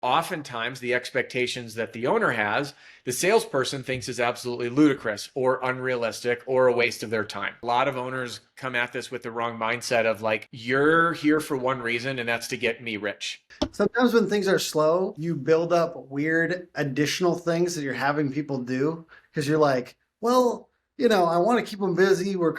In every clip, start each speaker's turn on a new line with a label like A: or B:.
A: oftentimes the expectations that the owner has, the salesperson thinks is absolutely ludicrous or unrealistic or a waste of their time. A lot of owners come at this with the wrong mindset of like, you're here for one reason, and that's to get me rich.
B: Sometimes when things are slow, you build up weird additional things that you're having people do because you're like, well, I want to keep them busy. We're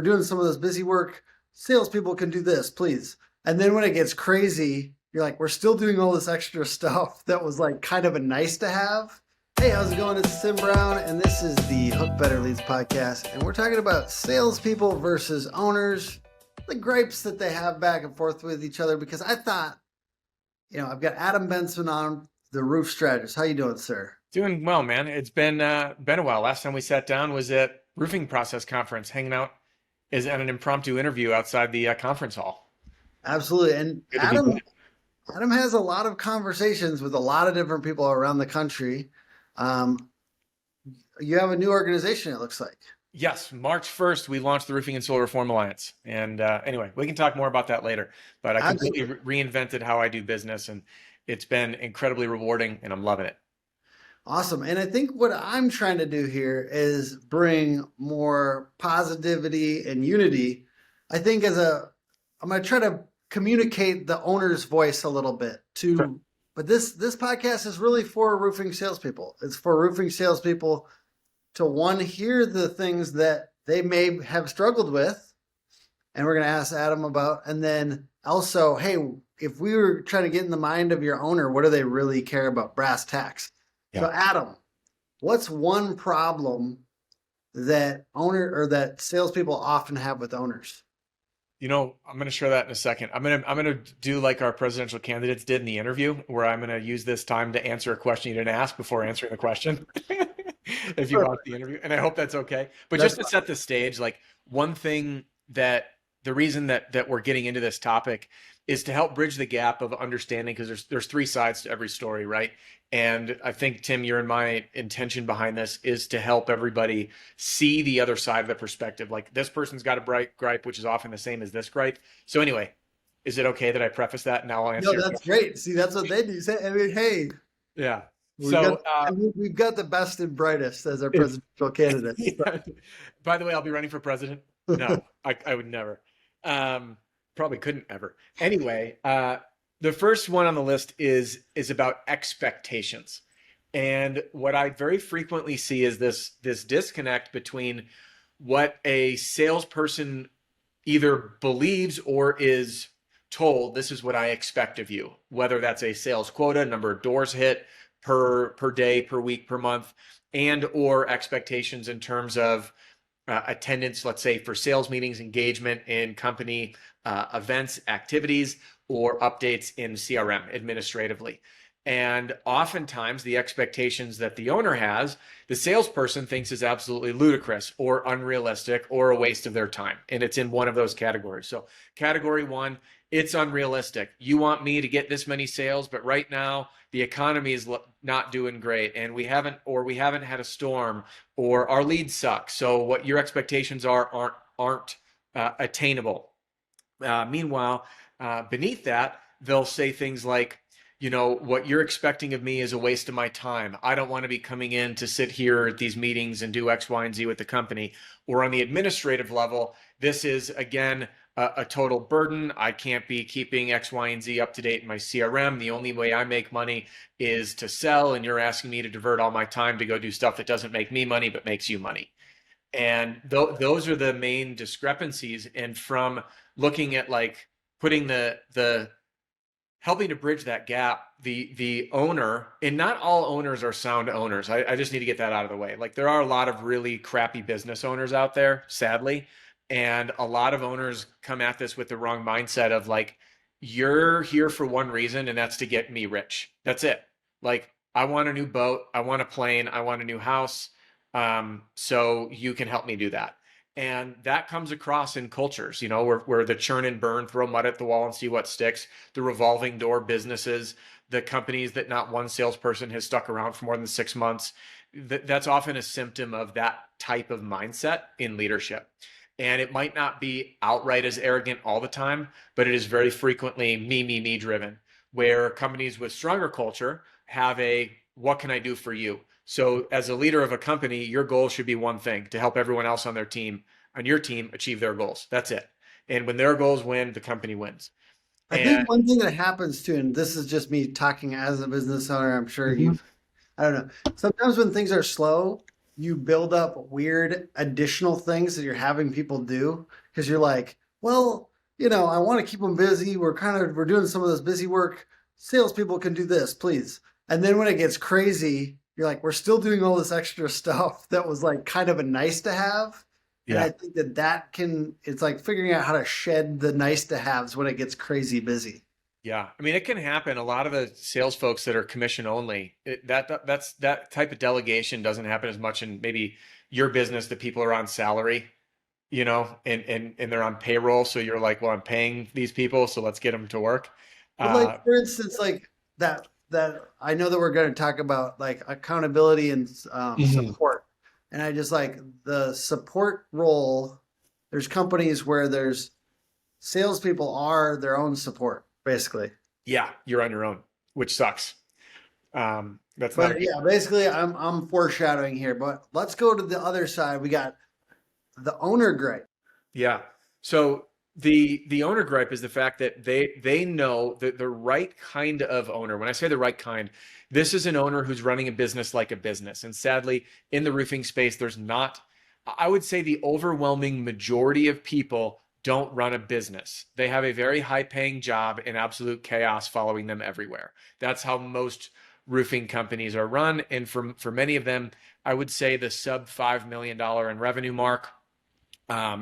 B: doing some of this busy work. Salespeople can do this, please. And then when it gets crazy, you're like, we're still doing all this extra stuff that was like kind of a nice to have. Hey, how's it going? It's Tim Brown, and this is the Hook Better Leads podcast. And we're talking about salespeople versus owners, the gripes that they have back and forth with each other. Because I thought, I've got Adam Bensman on, the roof strategist. How you doing, sir?
A: Doing well, man. It's been a while. Last time we sat down was at Roofing Process Conference, hanging out is at an impromptu interview outside the conference hall.
B: Absolutely. And
A: Good to be
B: Adam,
A: back.
B: Adam has a lot of conversations with a lot of different people around the country. Um, you have a new organization, it looks like.
A: Yes, March 1st, we launched the Roofing and Solar Reform Alliance. And anyway, we can talk more about that later. But I completely
B: Absolutely.
A: reinvented how I do business, and it's been incredibly rewarding, and I'm loving it.
B: Awesome. And I think what I'm trying to do here is bring more positivity and unity. I think I'm going to try to communicate the owner's voice a little bit
A: Sure.
B: but this podcast is really for roofing salespeople. It's for roofing salespeople to one, hear the things that they may have struggled with, and we're going to ask Adam about, and then also, hey, if we were trying to get in the mind of your owner, what do they really care about? Brass tacks.
A: Yeah.
B: So Adam, what's one problem that that salespeople often have with owners?
A: I'm going to share that in a second. I'm going to do like our presidential candidates did in the interview, where I'm going to use this time to answer a question you didn't ask before answering the question. If you watch
B: Perfect.
A: the interview, and I hope that's okay. But
B: That's
A: just to set the stage, like one thing that the reason that we're getting into this topic is to help bridge the gap of understanding, because there's three sides to every story, right? And I think, Tim, your and my intention behind this is to help everybody see the other side of the perspective. Like, this person's got a bright gripe, which is often the same as this gripe. So anyway, is it okay that I preface that? Now I'll answer
B: no,
A: your
B: that's
A: question.
B: great. See, that's what they do. Say, I mean, hey,
A: Yeah.
B: we've got
A: So
B: we've got the best and brightest as our presidential candidates.
A: yeah. By the way, I'll be running for president. No, I would never. Probably couldn't ever. Anyway, the first one on the list is about expectations. And what I very frequently see is this disconnect between what a salesperson either believes or is told, this is what I expect of you, whether that's a sales quota, number of doors hit per day, per week, per month, and or expectations in terms of attendance, let's say for sales meetings, engagement in company events, activities, or updates in CRM administratively. And oftentimes the expectations that the owner has, the salesperson thinks is absolutely ludicrous or unrealistic or a waste of their time. And it's in one of those categories. So category one, it's unrealistic. You want me to get this many sales, but right now the economy is not doing great, and we haven't had a storm, or our leads suck. So what your expectations aren't attainable. Meanwhile, beneath that, they'll say things like, what you're expecting of me is a waste of my time. I don't want to be coming in to sit here at these meetings and do X, Y, and Z with the company. Or on the administrative level, this is, again, a total burden. I can't be keeping X, Y, and Z up to date in my CRM. The only way I make money is to sell, and you're asking me to divert all my time to go do stuff that doesn't make me money but makes you money. And those are the main discrepancies. And from looking at like putting the helping to bridge that gap, the owner, and not all owners are sound owners. I just need to get that out of the way. Like, there are a lot of really crappy business owners out there, sadly. And a lot of owners come at this with the wrong mindset of like, you're here for one reason, and that's to get me rich. That's it. Like, I want a new boat, I want a plane, I want a new house. So you can help me do that. And that comes across in cultures, where the churn and burn, throw mud at the wall and see what sticks, the revolving door businesses, the companies that not one salesperson has stuck around for more than 6 months. That's often a symptom of that type of mindset in leadership. And it might not be outright as arrogant all the time, but it is very frequently me driven. where companies with stronger culture have a what can I do for you? So as a leader of a company, your goal should be one thing, to help everyone else on your team achieve their goals. That's it. And when their goals win, the company wins.
B: I
A: And
B: think one thing that happens too, and this is just me talking as a business owner, I'm sure
A: Mhm.
B: I don't know. Sometimes when things are slow, you build up weird additional things that you're having people do because you're like, well, I want to keep them busy. We're doing some of this busy work. Salespeople can do this, please. And then when it gets crazy, you're like, we're still doing all this extra stuff that was like kind of a nice to have. And
A: yeah,
B: I think it's like figuring out how to shed the nice to haves when it gets crazy busy.
A: yeah. I mean, it can happen. A lot of the sales folks that are commission only, that type of delegation doesn't happen as much in maybe your business that people are on salary, and they're on payroll. So you're like, well, I'm paying these people, so let's get them to work.
B: But like
A: Uh,
B: for instance, like that I know that we're going to talk about like accountability and
A: Mhm.
B: support, and I just like the support role. There's companies where there's salespeople are their own support, basically.
A: Yeah, you're on your own, which sucks. That's not a
B: But
A: good.
B: yeah, basically, I'm foreshadowing here. But let's go to the other side. We got the owner gripe.
A: Yeah. So the owner gripe is the fact that they know that the right kind of owner, when I say the right kind, this is an owner who's running a business like a business. And sadly, in the roofing space, there's not, I would say the overwhelming majority of people don't run a business. They have a very high paying job and absolute chaos following them everywhere. That's how most roofing companies are run. And for many of them, I would say the sub $5 million in revenue mark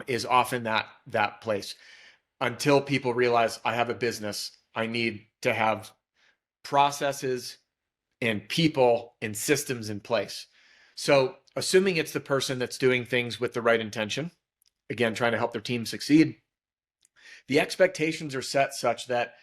A: is often that place until people realize I have a business. I need to have processes and people and systems in place. So, assuming it's the person that's doing things with the right intention, again, trying to help their team succeed, the expectations are set such that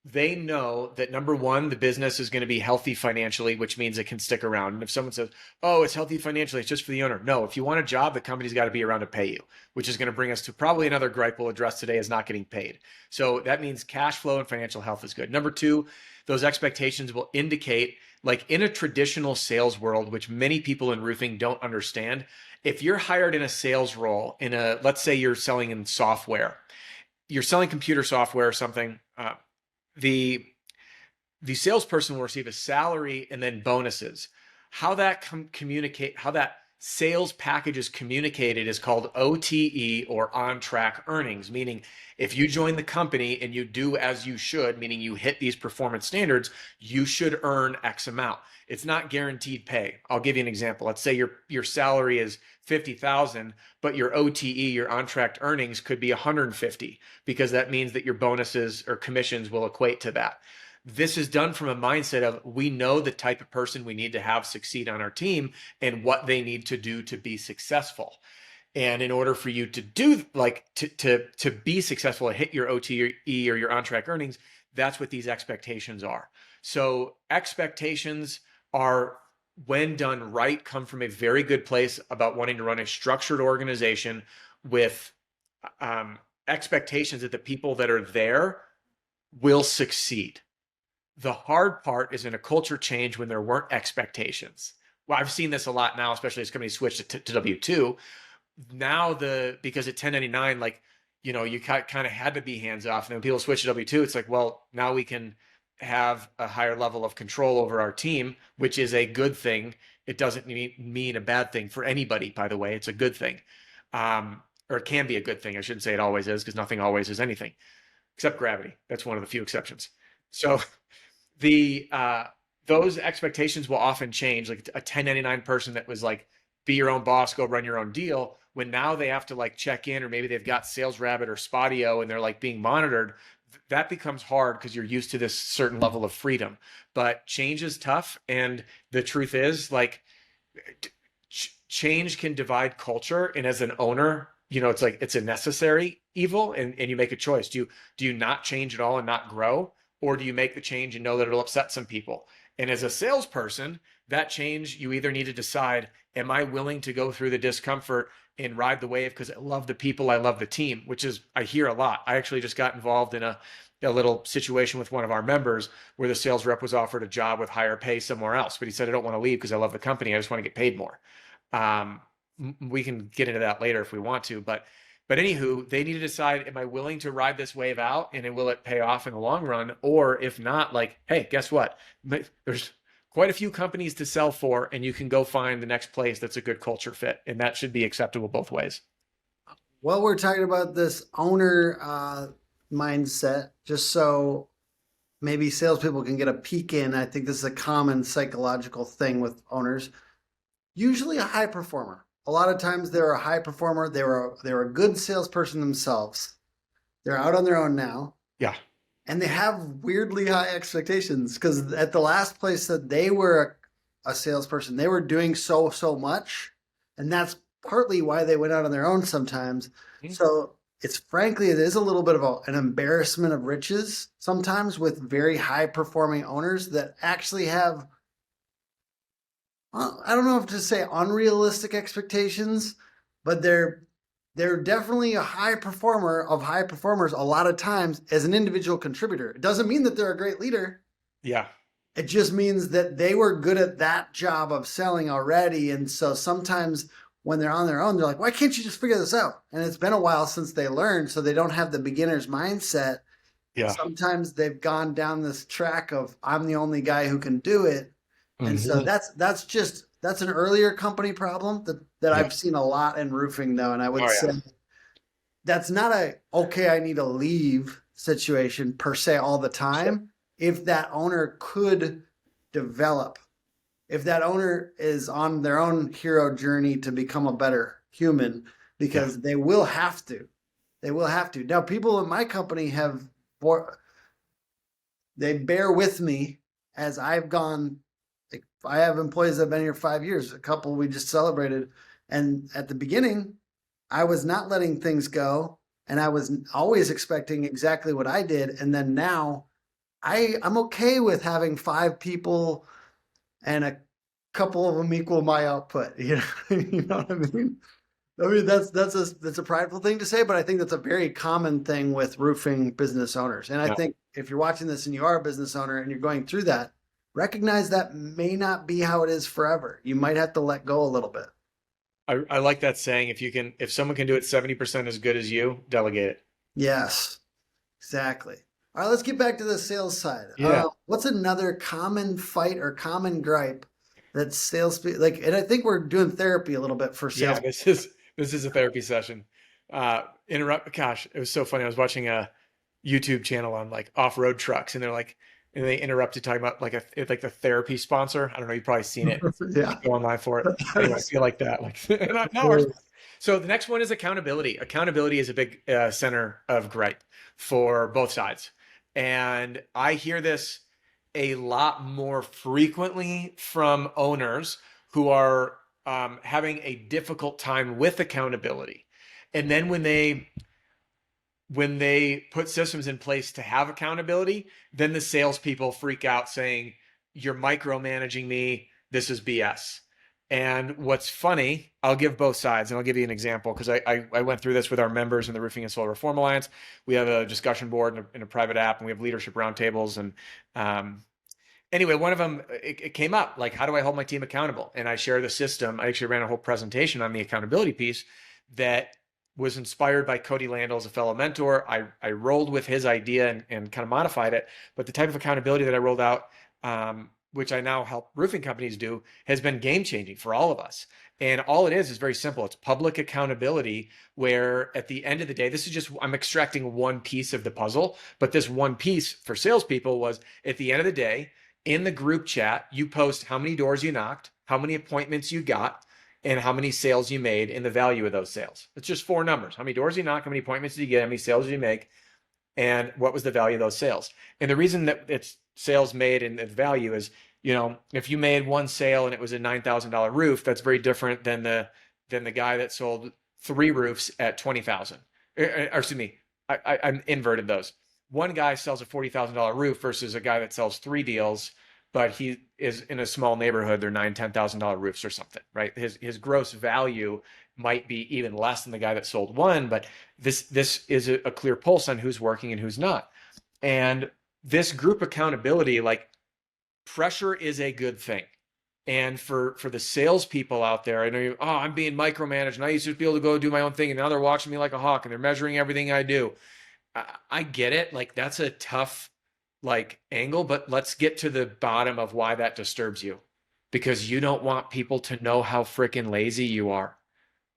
A: they know that number one, the business is going to be healthy financially, which means it can stick around. And if someone says, oh, it's healthy financially, it's just for the owner. No, if you want a job, the company's got to be around to pay you, which is going to bring us to probably another gripe we'll address today is not getting paid. So that means cash flow and financial health is good. Number two, those expectations will indicate, like in a traditional sales world, which many people in roofing don't understand, if you're hired in a sales role let's say you're selling in software, you're selling computer software or something, the the salesperson will receive a salary and then bonuses. How that sales package is communicated is called OTE, or on track earnings, meaning if you join the company and you do as you should, meaning you hit these performance standards, you should earn X amount. It's not guaranteed pay. I'll give you an example. Let's say your salary is 50,000, but your OTE, your on track earnings, could be 150, because that means that your bonuses or commissions will equate to that. This is done from a mindset of we know the type of person we need to have succeed on our team and what they need to do to be successful. And in order for you to do to be successful and hit your OTE or your on track earnings, that's what these expectations are. So expectations are, when done right, come from a very good place about wanting to run a structured organization with expectations that the people that are there will succeed. The hard part is in a culture change when there weren't expectations. Well, I've seen this a lot now, especially as companies switch to W-2. Now because at 1099, like, you kind of had to be hands off. And then when people switch to W-2, it's like, well, now we can have a higher level of control over our team, which is a good thing. It doesn't mean a bad thing for anybody, by the way. It's a good thing. Or it can be a good thing. I shouldn't say it always is, because nothing always is anything except gravity. That's one of the few exceptions. So the those expectations will often change. Like a 1099 person that was like, be your own boss, go run your own deal, when now they have to like check in, or maybe they've got Sales Rabbit or Spotio and they're like being monitored, that becomes hard because you're used to this certain level of freedom. But change is tough, and the truth is, like, change can divide culture. And as an owner, it's like it's a necessary evil, and you make a choice. Do you not change at all and not grow, or do you make the change and know that it'll upset some people? And as a salesperson, that change, you either need to decide, am I willing to go through the discomfort and ride the wave because I love the people, I love the team, which is, I hear a lot. I actually just got involved in a little situation with one of our members where the sales rep was offered a job with higher pay somewhere else, but he said, I don't want to leave because I love the company. I just want to get paid more. Um, we can get into that later if we want to, but anywho, they need to decide, am I willing to ride this wave out and will it pay off in the long run? Or if not, like, hey, guess what? There's quite a few companies to sell for, and you can go find the next place that's a good culture fit. And that should be acceptable both ways.
B: Well, we're talking about this owner mindset, just so maybe salespeople can get a peek in. I think this is a common psychological thing with owners. Usually a high performer. A lot of times they're a high performer. They were a good salesperson themselves. They're out on their own now,
A: Yeah.
B: and they have weirdly high expectations because at the last place that they were a salesperson, they were doing so much, and that's partly why they went out on their own sometimes.
A: Mhm.
B: So it's frankly, it is a little bit of an embarrassment of riches sometimes with very high performing owners that actually have, I don't know if to say unrealistic expectations, but they're definitely a high performer of high performers a lot of times as an individual contributor. It doesn't mean that they're a great leader.
A: Yeah.
B: It just means that they were good at that job of selling already. And so sometimes when they're on their own, they're like, why can't you just figure this out? And it's been a while since they learned, so they don't have the beginner's mindset.
A: Yeah.
B: Sometimes they've gone down this track of I'm the only guy who can do it. And so that's an earlier company problem that
A: Yeah.
B: I've seen a lot in roofing though. And I would
A: Oh,
B: say
A: yeah.
B: that's not a okay, I need to leave situation per se all the time. If that owner could develop, if that owner is on their own hero journey to become a better human, because they will have to. They will have to. Now, people in my company they bear with me as I've gone. Like, I have employees that have been here 5 years. A couple we just celebrated. And at the beginning, I was not letting things go. And I was always expecting exactly what I did. And then now I'm okay with having 5 people and a couple of them equal my output. You know, you know what I mean? I mean that's a prideful thing to say, but I think that's a very common thing with roofing business owners. And I
A: Yeah.
B: think if you're watching this and you are a business owner and you're going through that, recognize that may not be how it is forever. You might have to let go a little bit.
A: I like that saying. If someone can do it 70% as good as you, delegate it.
B: Yes, exactly. All right, let's get back to the sales side.
A: Yeah.
B: What's another common fight or common gripe that sales like? And I think we're doing therapy a little bit for
A: Yeah.
B: sales.
A: This is a therapy session. Gosh, it was so funny. I was watching a YouTube channel on like off-road trucks, and and they interrupted talking about like the therapy sponsor. I don't know. You've probably seen it.
B: Yeah.
A: Go online for it. Anyway, I feel like that. Like, so the next one is accountability. Accountability is a big center of gripe for both sides, and I hear this a lot more frequently from owners who are having a difficult time with accountability, and then when they put systems in place to have accountability, then the salespeople freak out saying, you're micromanaging me. This is BS. And what's funny, I'll give both sides, and I'll give you an example because I went through this with our members in the Roofing and Solar Reform Alliance. We have a discussion board in a private app, and we have leadership roundtables. And anyway, one of them, it came up, like, how do I hold my team accountable? And I share the system. I actually ran a whole presentation on the accountability piece that was inspired by Cody Landell as a fellow mentor. I rolled with his idea and kind of modified it. But the type of accountability that I rolled out, which I now help roofing companies do, has been game changing for all of us. And all it is very simple. It's public accountability, where at the end of the day, I'm extracting one piece of the puzzle, but this one piece for salespeople was at the end of the day, in the group chat, you post how many doors you knocked, how many appointments you got, and how many sales you made and the value of those sales. It's just 4 numbers. How many doors you knock, how many appointments did you get, how many sales did you make, and what was the value of those sales. And the reason that it's sales made and its value is, if you made one sale and it was a $9,000 roof, that's very different than the guy that sold 3 roofs at 20,000. Or excuse me, I'm inverted those. One guy sells a $40,000 roof versus a guy that sells 3 deals, but he is in a small neighborhood. They're $9,000-$10,000 roofs or something, right? His gross value might be even less than the guy that sold one, but this is a clear pulse on who's working and who's not. And this group accountability, like pressure is a good thing. And for the salespeople out there, I know you, oh, I'm being micromanaged and I used to be able to go do my own thing and now they're watching me like a hawk and they're measuring everything I do. I get it. Like that's a tough like angle, but let's get to the bottom of why that disturbs you. Because you don't want people to know how freaking lazy you are.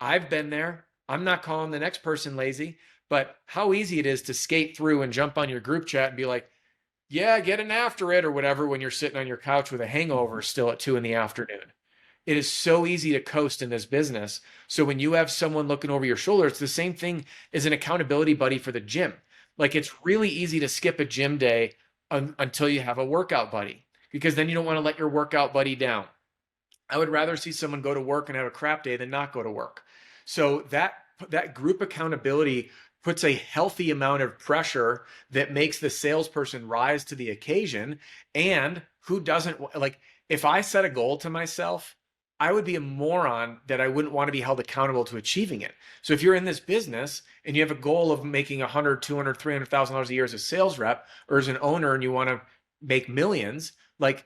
A: I've been there. I'm not calling the next person lazy, but how easy it is to skate through and jump on your group chat and be like, yeah, getting after it or whatever when you're sitting on your couch with a hangover still at 2 in the afternoon. It is so easy to coast in this business. So when you have someone looking over your shoulder, it's the same thing as an accountability buddy for the gym. Like it's really easy to skip a gym day until you have a workout buddy because then you don't want to let your workout buddy down. I would rather see someone go to work and have a crap day than not go to work. So that group accountability puts a healthy amount of pressure that makes the salesperson rise to the occasion. And who doesn't like if I set a goal to myself, I would be a moron that I wouldn't want to be held accountable to achieving it. So if you're in this business and you have a goal of making 100, 200, $300,000 a year as a sales rep or as an owner and you want to make millions, like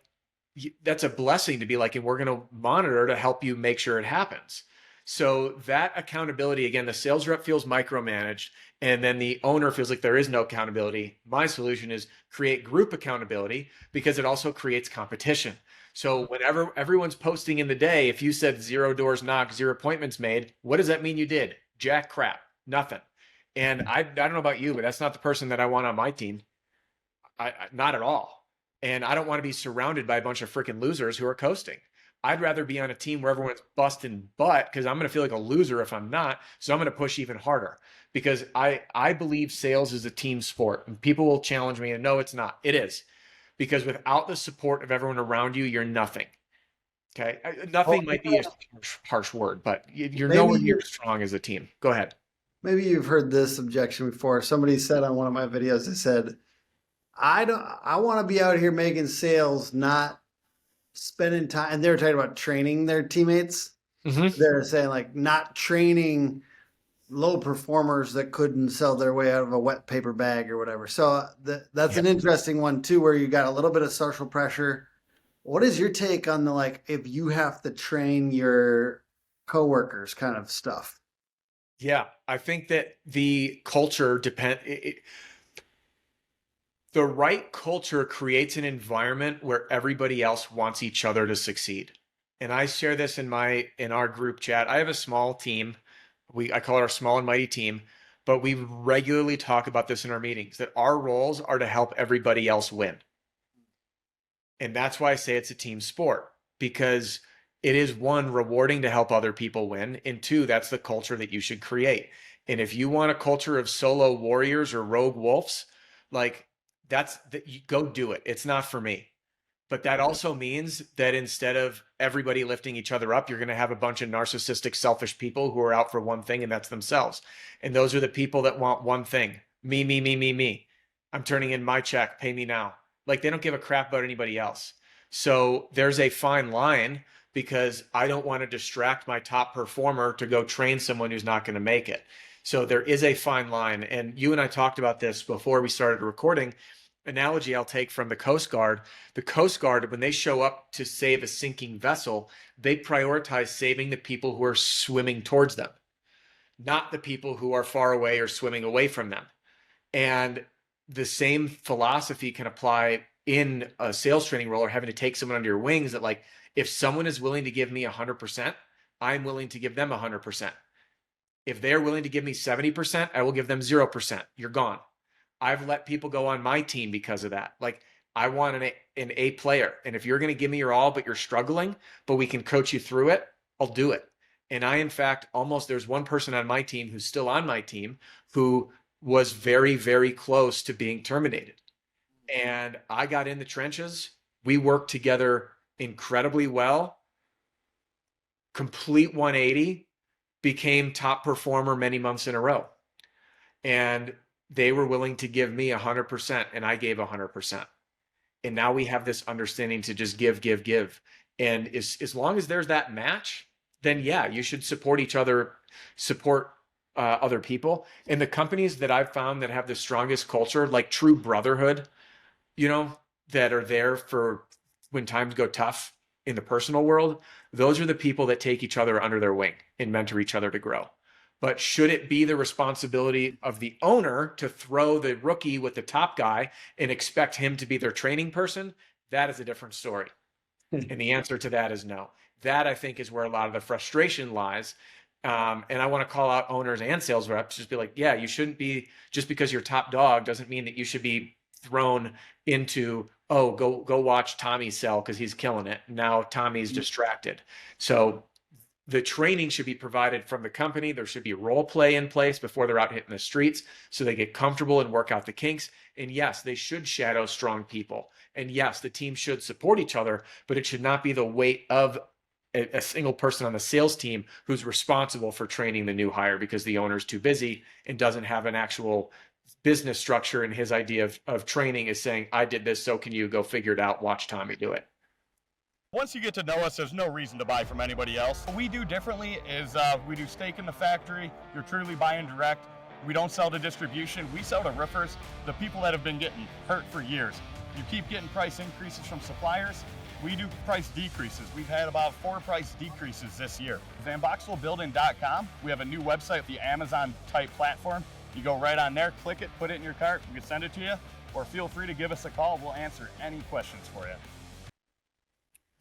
A: that's a blessing to be like, and we're going to monitor to help you make sure it happens. So that accountability, again, the sales rep feels micromanaged, and then the owner feels like there is no accountability. My solution is create group accountability because it also creates competition. So whenever everyone's posting in the day, if you said 0 doors knocked, 0 appointments made, what does that mean you did? Jack crap, nothing. And I don't know about you, but that's not the person that I want on my team. Not at all. And I don't want to be surrounded by a bunch of freaking losers who are coasting. I'd rather be on a team where everyone's busting butt because I'm going to feel like a loser if I'm not. So I'm going to push even harder because I believe sales is a team sport. And people will challenge me and no, it's not. It is because without the support of everyone around you, you're nothing. Okay.
B: Oh,
A: Nothing might be a harsh word, but you're
B: maybe
A: nowhere near
B: you
A: as strong as a team. Go ahead.
B: maybe you've heard this objection before. Somebody said on one of my videos, they said, I want to be out here making sales, not spending time. And they were talking about training their teammates.
A: Mm-hmm.
B: They're saying like not training low performers that couldn't sell their way out of a wet paper bag or whatever. So that's an interesting one too, where you got a little bit of social pressure. What is your take on the like if you have to train your coworkers kind of stuff?
A: Yeah, I think that the culture the right culture creates an environment where everybody else wants each other to succeed. And I share this in our group chat. I have a small team. I call it our small and mighty team, but we regularly talk about this in our meetings that our roles are to help everybody else win. And that's why I say it's a team sport because it is one, rewarding to help other people win. And two, that's the culture that you should create. And if you want a culture of solo warriors or rogue wolves, like that's that you go do it. It's not for me. But that also means that instead of everybody lifting each other up, you're going to have a bunch of narcissistic, selfish people who are out for one thing, and that's themselves. And those are the people that want one thing: me, me, me, me, me. I'm turning in my check, pay me now. Like they don't give a crap about anybody else. So there's a fine line because I don't want to distract my top performer to go train someone who's not going to make it. So there is a fine line. And you and I talked about this before we started recording. Analogy I'll take from the Coast Guard. The Coast Guard, when they show up to save a sinking vessel, they prioritize saving the people who are swimming towards them, not the people who are far away or swimming away from them. And the same philosophy can apply in a sales training role or having to take someone under your wings that like, if someone is willing to give me 100%, I'm willing to give them 100%. If they're willing to give me 70%, I will give them 0%. You're gone. I've let people go on my team because of that. Like I want an A player. And if you're going to give me your all, but you're struggling, but we can coach you through it, I'll do it. And I, in fact, there's one person on my team who's still on my team who was very, very close to being terminated. And I got in the trenches. We worked together incredibly well. Complete 180, became top performer many months in a row. And they were willing to give me 100% and I gave 100%. And now we have this understanding to just give, give, give. And as long as there's that match, then yeah, you should support each other, support other people. And the companies that I've found that have the strongest culture, like true brotherhood, you know, that are there for when times go tough in the personal world, those are the people that take each other under their wing and mentor each other to grow. But should it be the responsibility of the owner to throw the rookie with the top guy and expect him to be their training person? That is a different story. And the answer to that is no. That, I think, is where a lot of the frustration lies. And I want to call out owners and sales reps, just be like, yeah, you shouldn't be, just because you're top dog doesn't mean that you should be thrown into, oh, go watch Tommy sell because he's killing it. Now Tommy's distracted. So the training should be provided from the company. There should be role play in place before they're out hitting the streets so they get comfortable and work out the kinks. And yes, they should shadow strong people. And yes, the team should support each other, but it should not be the weight of a single person on the sales team who's responsible for training the new hire because the owner's too busy and doesn't have an actual business structure. And his idea of training is saying, I did this, so can you. Go figure it out. Watch Tommy do it.
C: Once you get to know us, there's no reason to buy from anybody else. What we do differently is we do stake in the factory. You're truly buying direct. We don't sell to distribution. We sell to roofers, the people that have been getting hurt for years. You keep getting price increases from suppliers. We do price decreases. We've had about 4 price decreases this year. VanBoxwellBuilding.com. We have a new website, the Amazon type platform. You go right on there, click it, put it in your cart. We can send it to you, or feel free to give us a call. We'll answer any questions for you.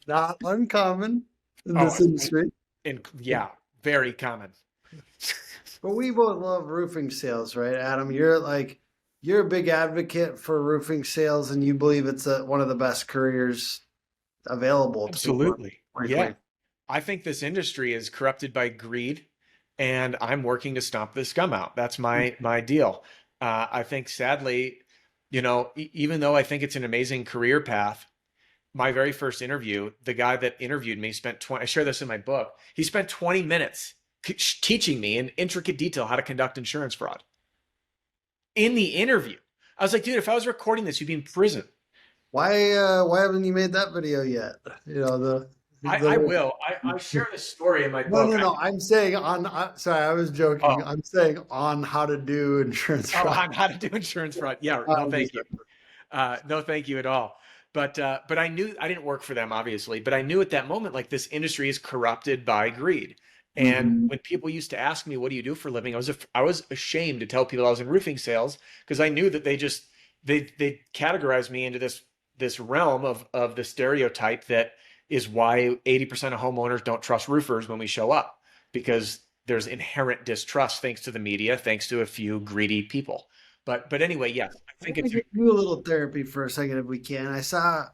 B: Not uncommon in this industry.
A: And yeah, very common.
B: But we both love roofing sales, right, Adam? You're a big advocate for roofing sales, and you believe it's one of the best careers available.
A: Absolutely. Yeah. I think this industry is corrupted by greed, and I'm working to stomp the scum out. That's my deal. I think, sadly, even though I think it's an amazing career path, my very first interview, the guy that interviewed me I share this in my book. He spent 20 minutes teaching me in intricate detail how to conduct insurance fraud. In the interview, I was like, dude, if I was recording this, you'd be in prison.
B: Why haven't you made that video yet?
A: I will. I share this story in my book.
B: No. I'm saying sorry, I was joking. Oh. I'm saying on how to do insurance fraud.
A: On how to do insurance fraud. Yeah. No, thank you. No, thank you at all. But I knew I didn't work for them, obviously, but I knew at that moment, like, this industry is corrupted by greed. And when people used to ask me, what do you do for a living? I was ashamed to tell people I was in roofing sales because I knew that they categorized me into this realm of the stereotype that is why 80% of homeowners don't trust roofers when we show up, because there's inherent distrust thanks to the media, thanks to a few greedy people. But anyway, yes, I think it's
B: do a little therapy for a second if we can. I saw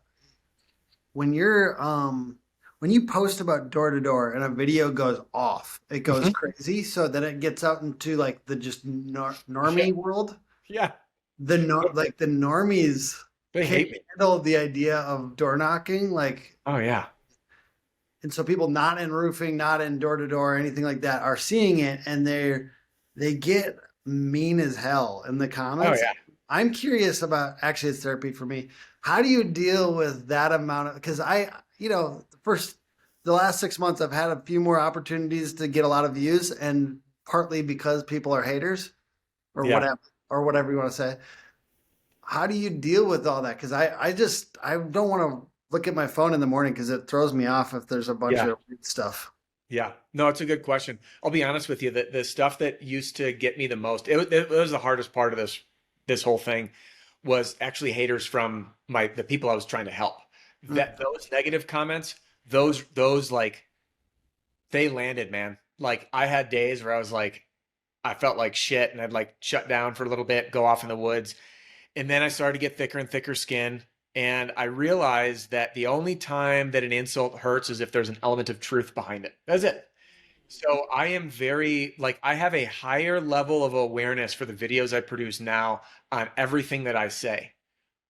B: when you post about door to door and a video goes off, it goes crazy, so that it gets out into like the just normie world.
A: Yeah,
B: the normies,
A: they hate me.
B: Handle the idea of door knocking, like,
A: oh yeah.
B: And so people not in roofing, not in door to door, anything like that, are seeing it, and they get mean as hell in the comments.
A: Oh yeah.
B: I'm curious about, actually, it's therapy for me. How do you deal with that amount of, because the last 6 months, I've had a few more opportunities to get a lot of views, and partly because people are haters or whatever you want to say. How do you deal with all that? Because I don't want to look at my phone in the morning because it throws me off if there's a bunch of weird stuff.
A: Yeah, no, it's a good question. I'll be honest with you. The stuff that used to get me the most, it was the hardest part of this whole thing, was actually haters from the people I was trying to help. That those negative comments, those like, they landed, man. Like, I had days where I was like, I felt like shit, and I'd like shut down for a little bit, go off in the woods. And then I started to get thicker and thicker skin. And I realized that the only time that an insult hurts is if there's an element of truth behind it. That's it. So I am I have a higher level of awareness for the videos I produce now on everything that I say,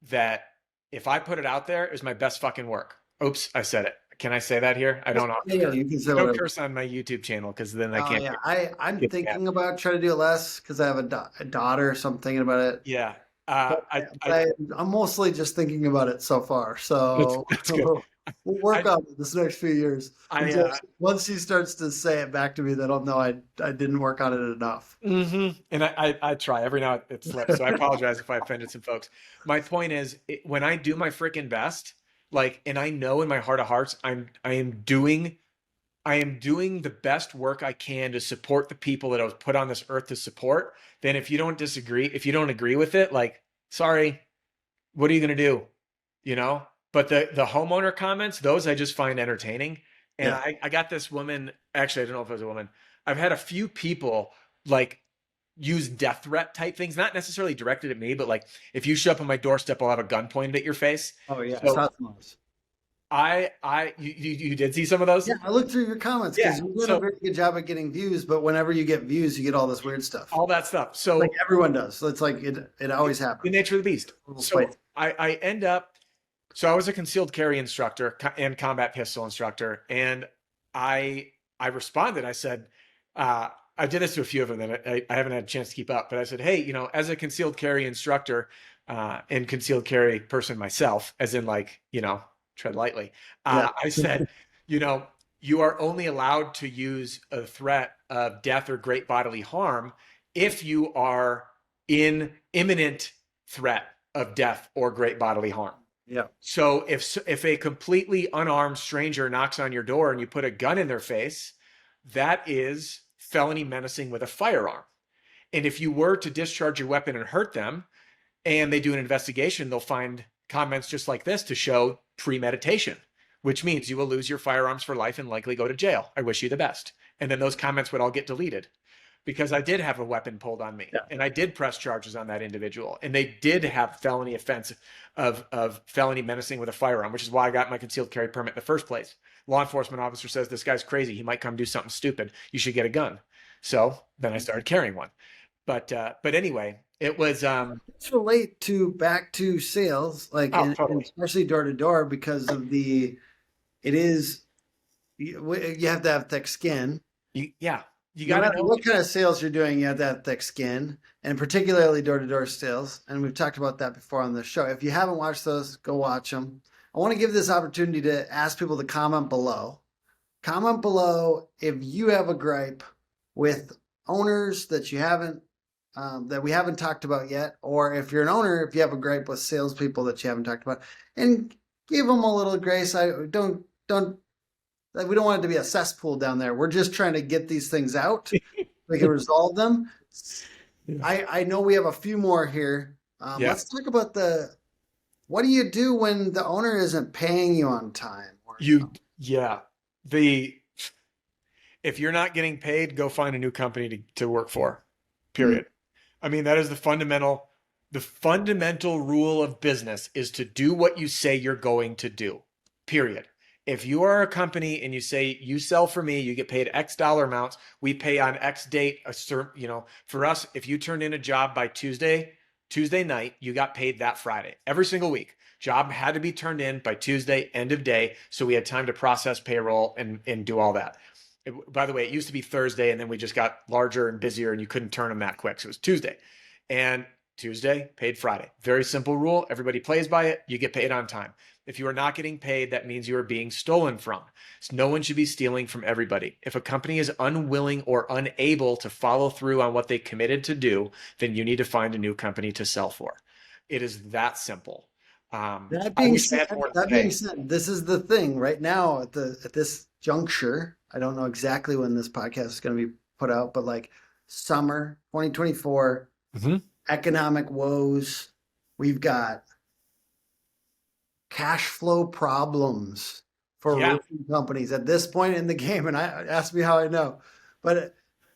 A: that if I put it out there, it was my best fucking work. Oops, I said it. Can I say that here? I don't know.
B: Yeah, you can say
A: don't curse on my YouTube channel, because then I can't.
B: Yeah. I'm thinking about trying to do it less because I have a daughter, so I'm thinking about it.
A: Yeah.
B: I'm mostly just thinking about it so far. So
A: that's good.
B: We'll work
A: I,
B: on it this next few years.
A: I,
B: Until once she starts to say it back to me, then I'll know I didn't work on it enough.
A: and I try every now it slips. So I apologize if I offended some folks. My point is, when I do my freaking best, like, and I know in my heart of hearts, I am doing the best work I can to support the people that I was put on this earth to support. Then if you don't agree with it, like, sorry, what are you going to do? You know? But the homeowner comments, those I just find entertaining. And
B: Yeah.
A: I got this woman, actually, I don't know if it was a woman. I've had a few people like use death threat type things, not necessarily directed at me, but like if you show up on my doorstep, I'll have a gun pointed at your face.
B: Oh yeah, I
A: So
B: saw some of those.
A: you did see some of those?
B: Yeah, I looked through your comments
A: Yeah.
B: because you're doing
A: So
B: a very good job at getting views, but whenever you get views, you get all this weird stuff.
A: all that stuff. So
B: Like everyone does. So it's like it always
A: the
B: happens.
A: nature of the beast.
B: Little
A: So
B: spicy.
A: I end up, so I was a concealed carry instructor and combat pistol instructor, and I responded. I said, I did this to a few of them, and I haven't had a chance to keep up. But I said, hey, as a concealed carry instructor and concealed carry person myself, as in like, tread lightly.
B: Yeah.
A: I said, you are only allowed to use a threat of death or great bodily harm if you are in imminent threat of death or great bodily harm.
B: Yeah.
A: So if a completely unarmed stranger knocks on your door and you put a gun in their face, that is felony menacing with a firearm. And if you were to discharge your weapon and hurt them, and they do an investigation, they'll find comments just like this to show premeditation, which means you will lose your firearms for life and likely go to jail. I wish you the best. And then those comments would all get deleted because I did have a weapon pulled on me, and I did press charges on that individual, and they did have felony offense of felony menacing with a firearm, which is why I got my concealed carry permit in the first place. Law enforcement officer says, this guy's crazy. He might come do something stupid. You should get a gun. So then I started carrying one. But anyway, it was
B: Let's relate back to sales, like
A: totally.
B: especially door to door, because of you have to have thick skin.
A: you
B: No
A: got to
B: matter
A: know
B: what kind of sales you're doing, you have to have thick skin, and particularly door to door sales. And we've talked about that before on the show. If you haven't watched those, go watch them. I want to give this opportunity to ask people to comment below. Comment below if you have a gripe with owners that you haven't that we haven't talked about yet, or if you're an owner, if you have a gripe with salespeople that you haven't talked about, and give them a little grace. We don't want it to be a cesspool down there. We're just trying to get these things out. We can resolve them. I know we have a few more here. Let's talk about what do you do when the owner isn't paying you on time?
A: If you're not getting paid, go find a new company to work for. Period. I mean, that is the fundamental rule of business is to do what you say you're going to do. Period. If you are a company and you say you sell for me, you get paid X dollar amounts, we pay on X date, for us, if you turned in a job by Tuesday night, you got paid that Friday, every single week. Job had to be turned in by Tuesday, end of day. So we had time to process payroll and do all that. By the way, it used to be Thursday, and then we just got larger and busier, and you couldn't turn them that quick. So it was Tuesday. And Tuesday, paid Friday. Very simple rule. Everybody plays by it. You get paid on time. If you are not getting paid, that means you are being stolen from. So no one should be stealing from everybody. If a company is unwilling or unable to follow through on what they committed to do, then you need to find a new company to sell for. It is that simple.
B: That being said, this is the thing right now at this juncture. I don't know exactly when this podcast is going to be put out, but like summer 2024, economic woes. We've got cash flow problems for roofing companies at this point in the game. And ask me how I know, but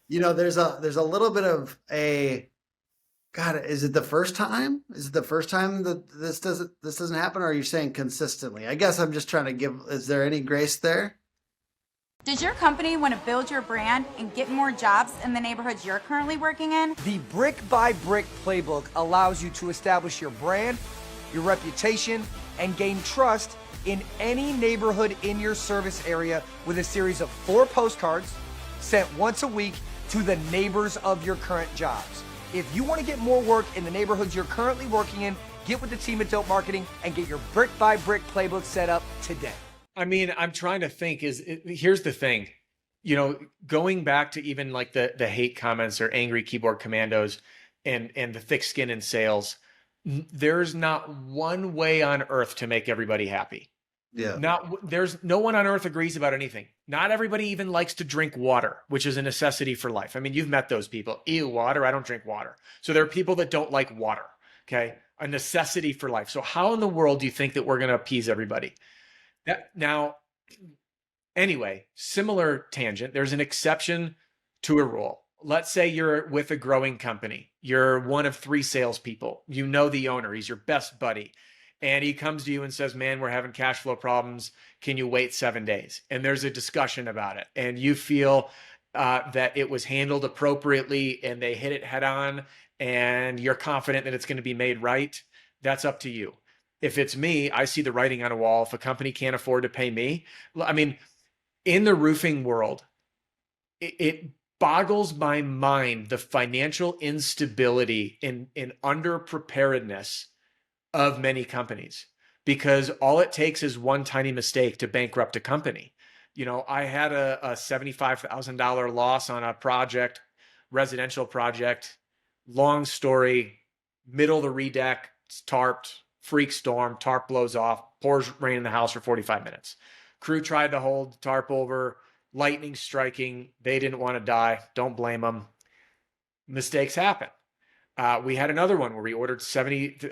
B: there's a little bit of God, is it the first time? Is it the first time that this doesn't happen? Or are you saying consistently? I guess I'm just trying to is there any grace there?
D: Does your company want to build your brand and get more jobs in the neighborhoods you're currently working in?
E: The Brick by Brick playbook allows you to establish your brand, your reputation, and gain trust in any neighborhood in your service area with a series of 4 postcards sent once a week to the neighbors of your current jobs. If you want to get more work in the neighborhoods you're currently working in, get with the team at Dope Marketing and get your Brick by Brick playbook set up today.
A: I mean, I'm trying to think here's the thing, going back to even like the hate comments or angry keyboard commandos and the thick skin in sales, there's not one way on earth to make everybody happy.
B: Yeah.
A: There's no one on earth agrees about anything. Not everybody even likes to drink water, which is a necessity for life. I mean, you've met those people. Ew, water. I don't drink water. So there are people that don't like water. Okay. A necessity for life. So how in the world do you think that we're going to appease everybody? Now, anyway, similar tangent. There's an exception to a rule. Let's say you're with a growing company. You're one of 3 salespeople. You know the owner. He's your best buddy. And he comes to you and says, man, we're having cash flow problems. Can you wait 7 days? And there's a discussion about it. And you feel that it was handled appropriately and they hit it head on and you're confident that it's going to be made right. That's up to you. If it's me, I see the writing on a wall. If a company can't afford to pay me, I mean, in the roofing world, it boggles my mind the financial instability and underpreparedness of many companies, because all it takes is one tiny mistake to bankrupt a company. I had a $75,000 loss on a project, residential project, long story, middle of the redeck, it's tarped, freak storm, tarp blows off, pours rain in the house for 45 minutes. Crew tried to hold tarp over, lightning striking. They didn't want to die. Don't blame them. Mistakes happen. We had another one where we ordered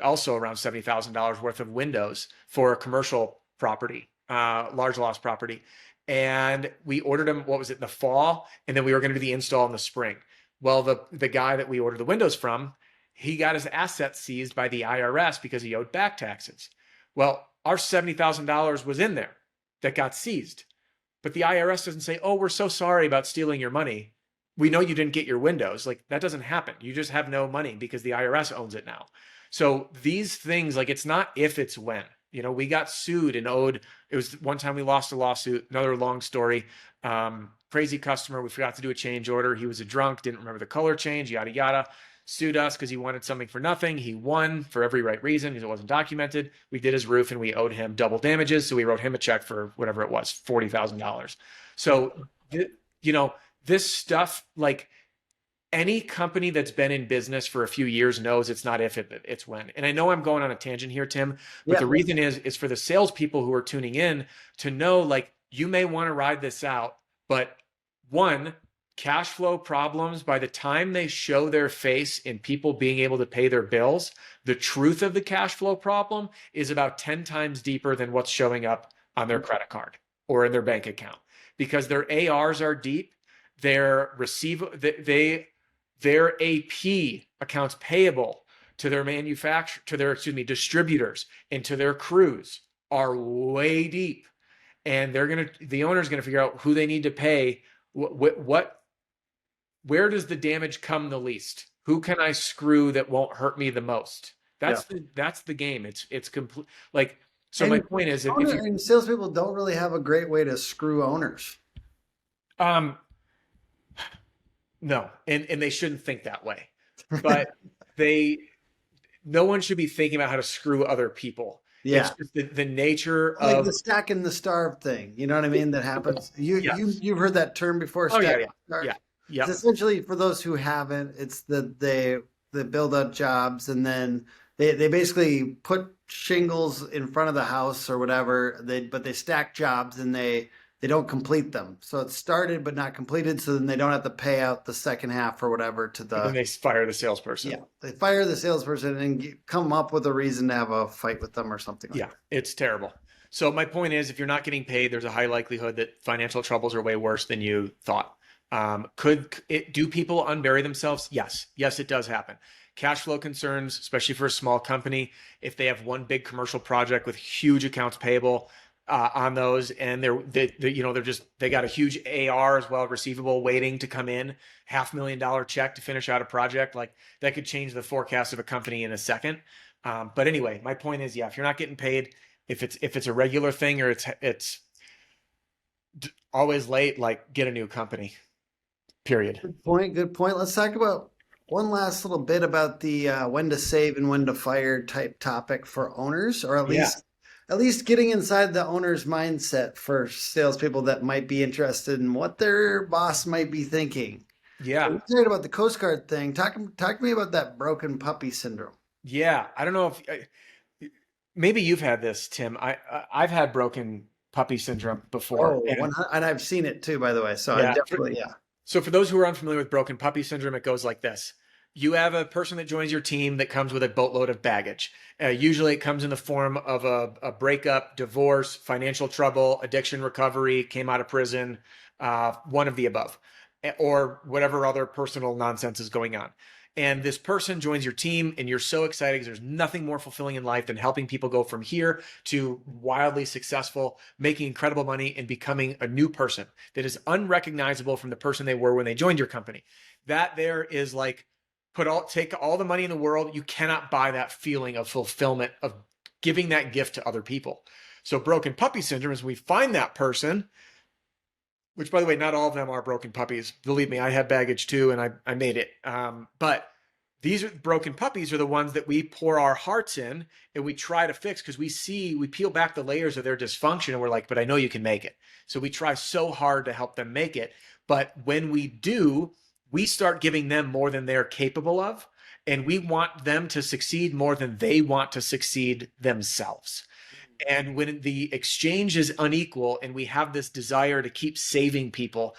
A: also around $70,000 worth of windows for a commercial property, large loss property. And we ordered them, what was it, in the fall? And then we were going to do the install in the spring. Well, the guy that we ordered the windows from, he got his assets seized by the IRS because he owed back taxes. Well, our $70,000 was in there that got seized. But the IRS doesn't say, oh, we're so sorry about stealing your money. We know you didn't get your windows. Like, that doesn't happen. You just have no money because the IRS owns it now. So these things, like, it's not if, it's when. We got sued and owed. It was one time we lost a lawsuit, another long story. Crazy customer. We forgot to do a change order. He was a drunk, didn't remember the color change, yada, yada. Sued us because he wanted something for nothing. He won for every right reason because it wasn't documented. We did his roof and we owed him double damages. So we wrote him a check for whatever it was, $40,000. So, this stuff, like, any company that's been in business for a few years knows it's not if, it's when. And I know I'm going on a tangent here, Tim, but the reason is for the salespeople who are tuning in to know, like, you may want to ride this out, but one, cash flow problems, by the time they show their face in people being able to pay their bills, the truth of the cash flow problem is about 10 times deeper than what's showing up on their credit card or in their bank account, because their ARs are deep. Their AP, accounts payable, to their distributors and to their crews, are way deep, and the owner's gonna figure out who they need to pay. Where does the damage come the least? Who can I screw that won't hurt me the most? That's the game. It's complete. Like, so my point is,
B: and salespeople don't really have a great way to screw owners.
A: No, and they shouldn't think that way, but no one should be thinking about how to screw other people.
B: Yeah.
A: It's just the nature
B: like
A: of
B: the stack and the starve thing. You know what I mean? That happens. You've heard that term before.
A: Oh,
B: stack
A: yeah.
B: starve.
A: Yeah.
B: It's essentially, for those who haven't, it's they build out jobs and then they basically put shingles in front of the house or whatever. But they stack jobs and they don't complete them. So it's started but not completed. So then they don't have to pay out the second half or whatever to the.
A: And they fire the salesperson.
B: Yeah, they fire the salesperson and come up with a reason to have a fight with them or something.
A: Yeah, it's terrible. So my point is, if you're not getting paid, there's a high likelihood that financial troubles are way worse than you thought. Do people unbury themselves? Yes, it does happen. Cash flow concerns, especially for a small company, if they have one big commercial project with huge accounts payable on those, and they got a huge AR as well, receivable waiting to come in, $500,000 check to finish out a project, like that could change the forecast of a company in a second. But anyway, my point is, if you're not getting paid, if it's a regular thing or it's always late, like, get a new company. Period.
B: Good point. Let's talk about one last little bit about the when to save and when to fire type topic for owners, or at least at least getting inside the owner's mindset for salespeople that might be interested in what their boss might be thinking.
A: Yeah.
B: So we talked about the Coast Guard thing. Talk to me about that broken puppy syndrome.
A: Yeah. I don't know if maybe you've had this, Tim. I've had broken puppy syndrome before.
B: Oh, and I've seen it too, by the way. So
A: Yeah.
B: I definitely, yeah.
A: So for those who are unfamiliar with broken puppy syndrome, it goes like this. You have a person that joins your team that comes with a boatload of baggage. Usually it comes in the form of a breakup, divorce, financial trouble, addiction recovery, came out of prison, one of the above, or whatever other personal nonsense is going on. And this person joins your team and you're so excited because there's nothing more fulfilling in life than helping people go from here to wildly successful, making incredible money and becoming a new person that is unrecognizable from the person they were when they joined your company. That there is like, take all the money in the world. You cannot buy that feeling of fulfillment of giving that gift to other people. So broken puppy syndrome is we find that person, which by the way, not all of them are broken puppies. Believe me, I had baggage too, and I made it. But these broken puppies are the ones that we pour our hearts in and we try to fix because we peel back the layers of their dysfunction and we're like, but I know you can make it. So we try so hard to help them make it. But when we do, we start giving them more than they're capable of. And we want them to succeed more than they want to succeed themselves. And when the exchange is unequal and we have this desire to keep saving people,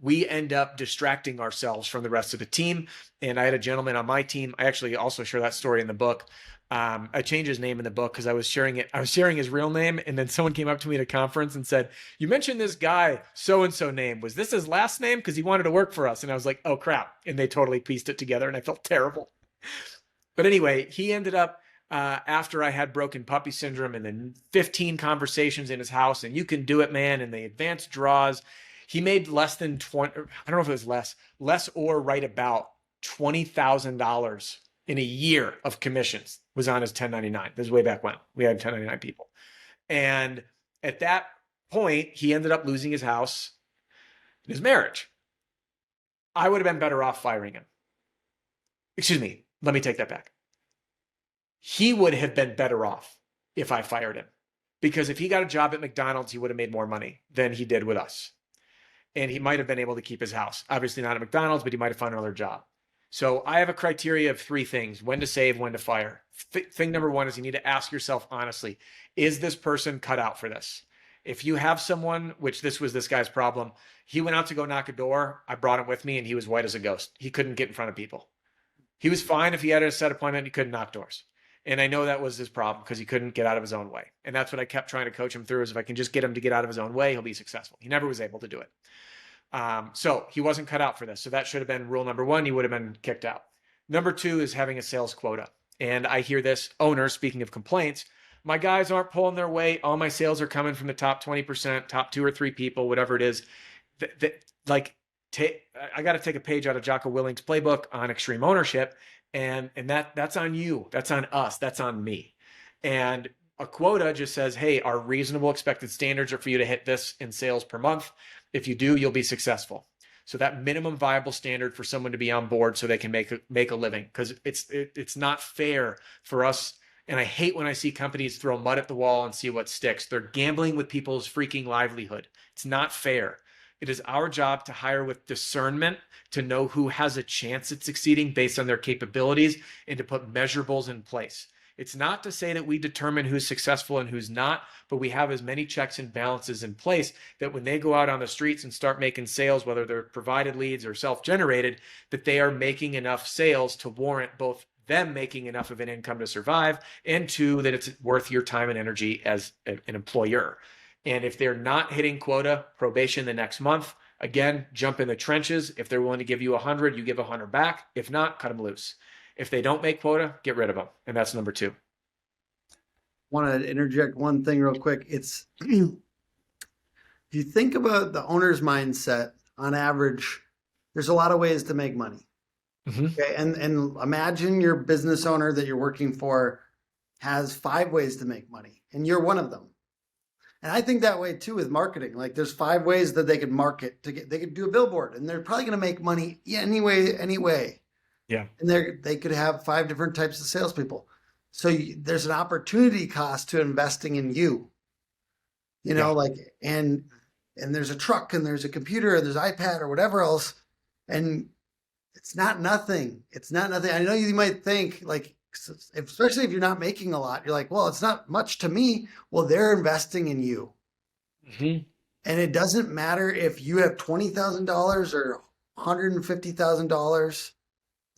A: we end up distracting ourselves from the rest of the team. And I had a gentleman on my team. I actually also share that story in the book. I changed his name in the book because I was sharing his real name. And then someone came up to me at a conference and said, you mentioned this guy, so-and-so name. Was this his last name? Because he wanted to work for us. And I was like, oh crap. And they totally pieced it together and I felt terrible. But anyway, he ended up, after I had broken puppy syndrome and then 15 conversations in his house and you can do it, man. And the advanced draws, he made less than 20, I don't know if it was less or right about $20,000 in a year of commissions was on his 1099. This is way back when we had 1099 people. And at that point, he ended up losing his house and his marriage. I would have been better off firing him. Excuse me. Let me take that back. He would have been better off if I fired him because if he got a job at McDonald's, he would have made more money than he did with us. And he might have been able to keep his house. Obviously not at McDonald's, but he might have found another job. So I have a criteria of 3 things: when to save, when to fire. Thing number 1 is you need to ask yourself honestly, is this person cut out for this? If you have someone, which this was this guy's problem, he went out to go knock a door. I brought him with me and he was white as a ghost. He couldn't get in front of people. He was fine if he had a set appointment, he couldn't knock doors. And I know that was his problem because he couldn't get out of his own way. And that's what I kept trying to coach him through is if I can just get him to get out of his own way, he'll be successful. He never was able to do it. So he wasn't cut out for this. So that should have been rule number 1. He would have been kicked out. Number 2 is having a sales quota. And I hear this owners, speaking of complaints, my guys aren't pulling their weight. All my sales are coming from the top 20%, top 2 or 3 people, whatever it is. I got to take a page out of Jocko Willink's playbook on extreme ownership. And that's on you. That's on us. That's on me. And a quota just says, hey, our reasonable expected standards are for you to hit this in sales per month. If you do, you'll be successful. So that minimum viable standard for someone to be on board so they can make a living, because it's not fair for us. And I hate when I see companies throw mud at the wall and see what sticks. They're gambling with people's freaking livelihood. It's not fair. It is our job to hire with discernment, to know who has a chance at succeeding based on their capabilities, and to put measurables in place. It's not to say that we determine who's successful and who's not, but we have as many checks and balances in place that when they go out on the streets and start making sales, whether they're provided leads or self-generated, that they are making enough sales to warrant both them making enough of an income to survive, and 2, that it's worth your time and energy as an employer. And if they're not hitting quota, probation the next month, again, jump in the trenches. If they're willing to give you 100, you give 100 back. If not, cut them loose. If they don't make quota, get rid of them. And that's number 2.
B: Want to interject one thing real quick. It's if you think about the owner's mindset, on average, there's a lot of ways to make money.
A: Mm-hmm.
B: Okay. And imagine your business owner that you're working for has 5 ways to make money, and you're one of them. And I think that way too with marketing. Like there's 5 ways that they could market they could do a billboard, and they're probably going to make money anyway.
A: Yeah.
B: And they could have 5 different types of salespeople. So there's an opportunity cost to investing in you, you know, like, and there's a truck and there's a computer and there's iPad or whatever else. And it's not nothing. It's not nothing. I know you might think like, especially if you're not making a lot, you're like, well, it's not much to me. Well, they're investing in you.
A: Mm-hmm.
B: And it doesn't matter if you have $20,000 or $150,000.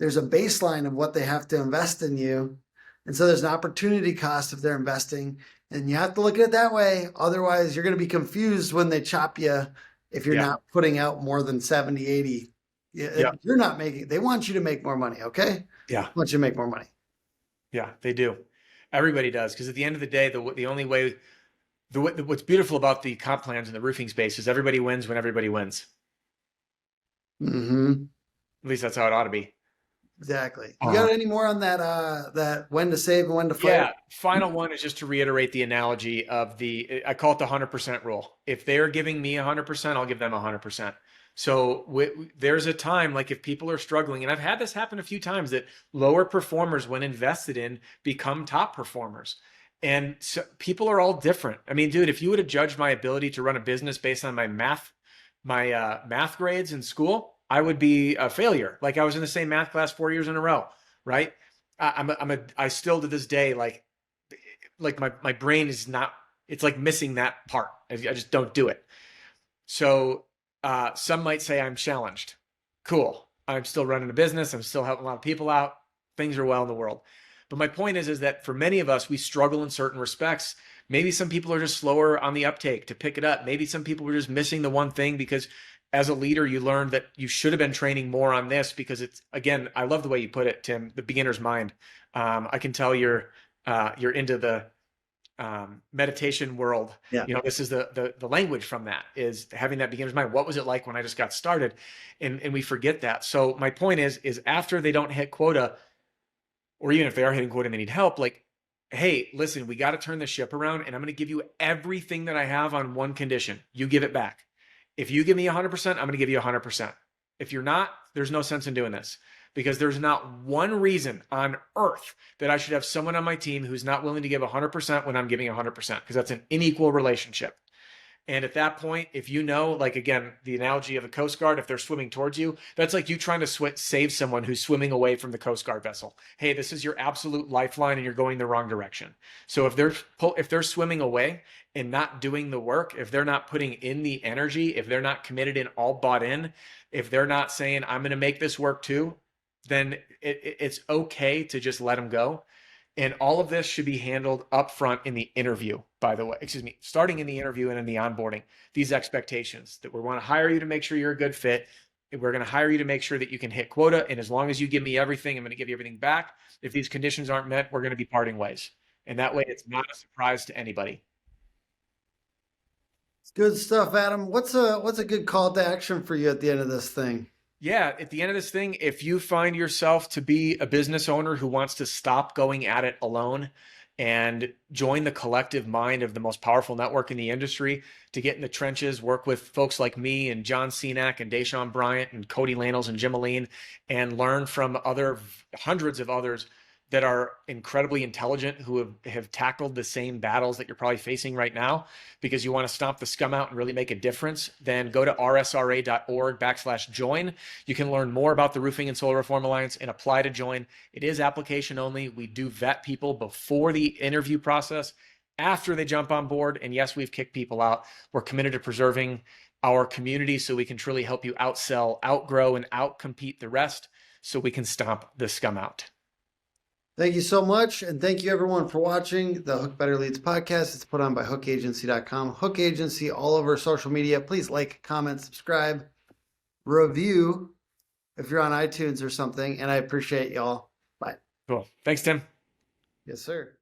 B: There's a baseline of what they have to invest in you. And so there's an opportunity cost if they're investing. And you have to look at it that way. Otherwise, you're going to be confused when they chop you if you're not putting out more than 70, 80. You're not making, they want you to make more money, okay?
A: Yeah.
B: They want you to make more money.
A: Yeah, they do. Everybody does. Because at the end of the day, the only way, what's beautiful about the comp plans in the roofing space is everybody wins when everybody wins.
B: Mm-hmm.
A: At least that's how it ought to be.
B: Exactly. You got any more on that when to save and when to fire?
A: Yeah. Final one is just to reiterate the analogy of I call it the 100% rule. If they're giving me 100%, I'll give them 100%. So there's a time, like if people are struggling, and I've had this happen a few times, that lower performers, when invested in, become top performers. And so people are all different. I mean, dude, if you would have judged my ability to run a business based on my math grades in school, I would be a failure. Like I was in the same math class 4 years in a row, right? I still to this day, like my brain is not, it's like missing that part. I just don't do it. So some might say I'm challenged. Cool. I'm still running a business. I'm still helping a lot of people out. Things are well in the world. But my point is that for many of us, we struggle in certain respects. Maybe some people are just slower on the uptake to pick it up. Maybe some people were just missing the one thing because as a leader, you learned that you should have been training more on this because it's, again, I love the way you put it, Tim, the beginner's mind. I can tell you're into the meditation world.
B: Yeah.
A: You know, this is the language from that is having that beginner's mind. What was it like when I just got started? And we forget that. So my point is after they don't hit quota, or even if they are hitting quota and they need help, like, hey, listen, we got to turn the ship around and I'm going to give you everything that I have on one condition. You give it back. If you give me 100%, I'm going to give you 100%. If you're not, there's no sense in doing this because there's not one reason on earth that I should have someone on my team who's not willing to give 100% when I'm giving 100% because that's an unequal relationship. And at that point, if you know, like, again, the analogy of a Coast Guard, if they're swimming towards you, that's like you trying to save someone who's swimming away from the Coast Guard vessel. Hey, this is your absolute lifeline and you're going the wrong direction. So if they're swimming away and not doing the work, if they're not putting in the energy, if they're not committed and all bought in, if they're not saying, I'm going to make this work too, then it's okay to just let them go. And all of this should be handled up front in the interview, by the way, starting in the interview and in the onboarding, these expectations that we want to hire you to make sure you're a good fit. We're going to hire you to make sure that you can hit quota. And as long as you give me everything, I'm going to give you everything back. If these conditions aren't met, we're going to be parting ways. And that way it's not a surprise to anybody.
B: Good stuff, Adam. What's a good call to action for you at the end of this thing?
A: Yeah, at the end of this thing, if you find yourself to be a business owner who wants to stop going at it alone and join the collective mind of the most powerful network in the industry to get in the trenches, work with folks like me and John Cenac and Deshaun Bryant and Cody Lanels and Jim Aline and learn from hundreds of others that are incredibly intelligent who have tackled the same battles that you're probably facing right now because you want to stomp the scum out and really make a difference, then go to rsra.org/join. You can learn more about the Roofing and Solar Reform Alliance and apply to join. It is application only. We do vet people before the interview process, after they jump on board. And yes, we've kicked people out. We're committed to preserving our community so we can truly help you outsell, outgrow, and outcompete the rest so we can stomp the scum out.
B: Thank you so much. And thank you everyone for watching the Hook Better Leads podcast. It's put on by hookagency.com. Hook Agency all over social media. Please like, comment, subscribe, review if you're on iTunes or something. And I appreciate y'all. Bye.
A: Cool. Thanks, Tim.
B: Yes, sir.